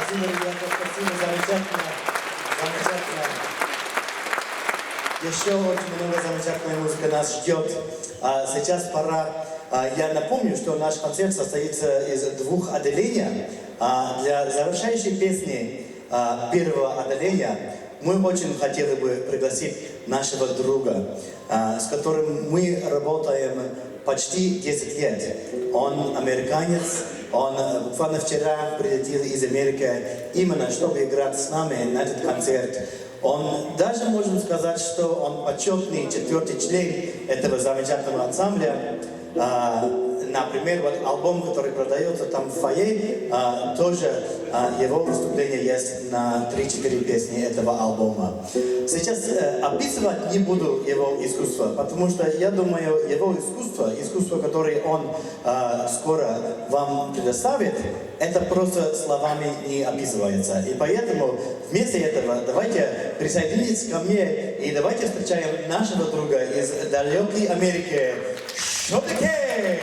Спасибо, ребята, спасибо, замечательно, замечательно. Еще очень много замечательной музыки нас ждет. Сейчас пора. Я напомню, что наш концерт состоится из двух отделений. Для завершающей песни первого отделения мы очень хотели бы пригласить нашего друга, с которым мы работаем почти 10 лет. Он американец, он буквально вчера прилетел из Америки именно чтобы играть с нами на этот концерт. Он даже можно сказать, что он почетный 4-й член этого замечательного ансамбля. Например, вот альбом, который продается там в фойе, тоже его выступление есть на 3-4 песни этого альбома. Сейчас описывать не буду его искусство, потому что я думаю, его искусство, которое он скоро вам предоставит, это просто словами не описывается. И поэтому вместо этого давайте присоединитесь ко мне и давайте встречаем нашего друга из далекой Америки, Шота Кей!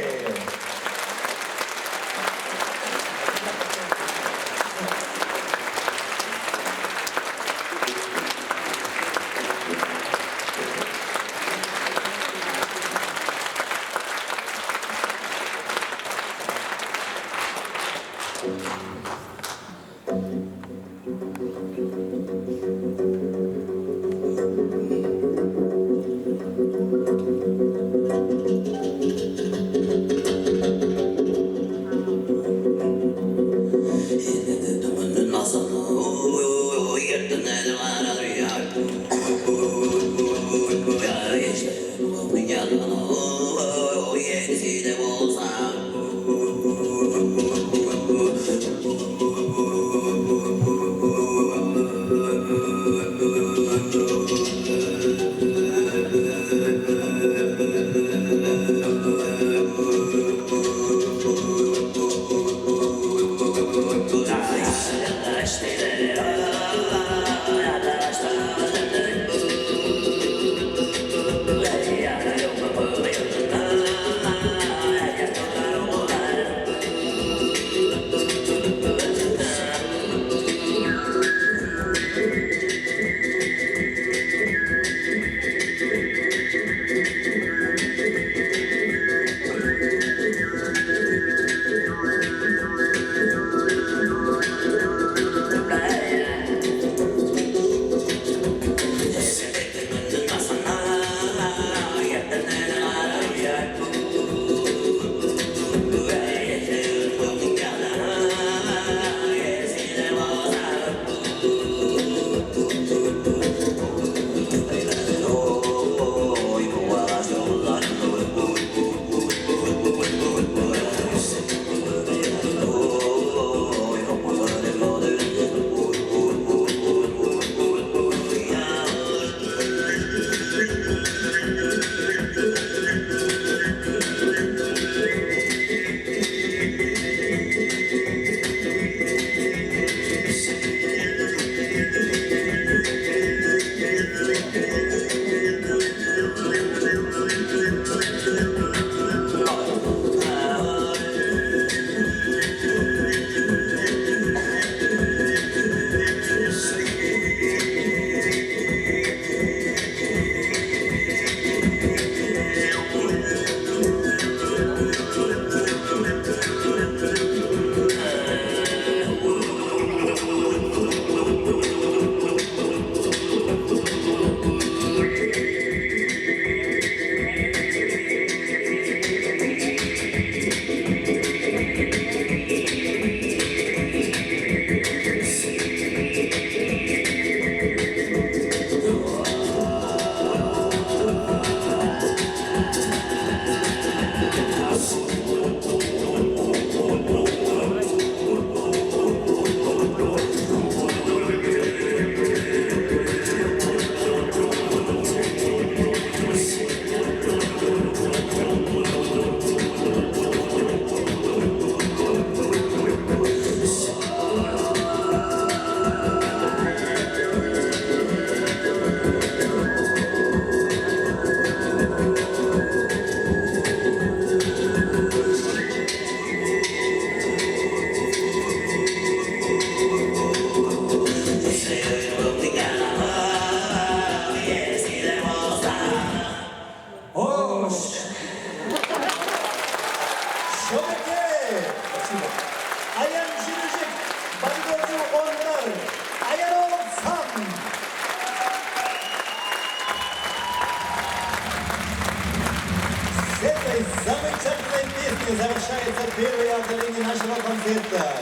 завершается первое отделение нашего концерта.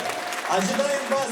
Ожидаем вас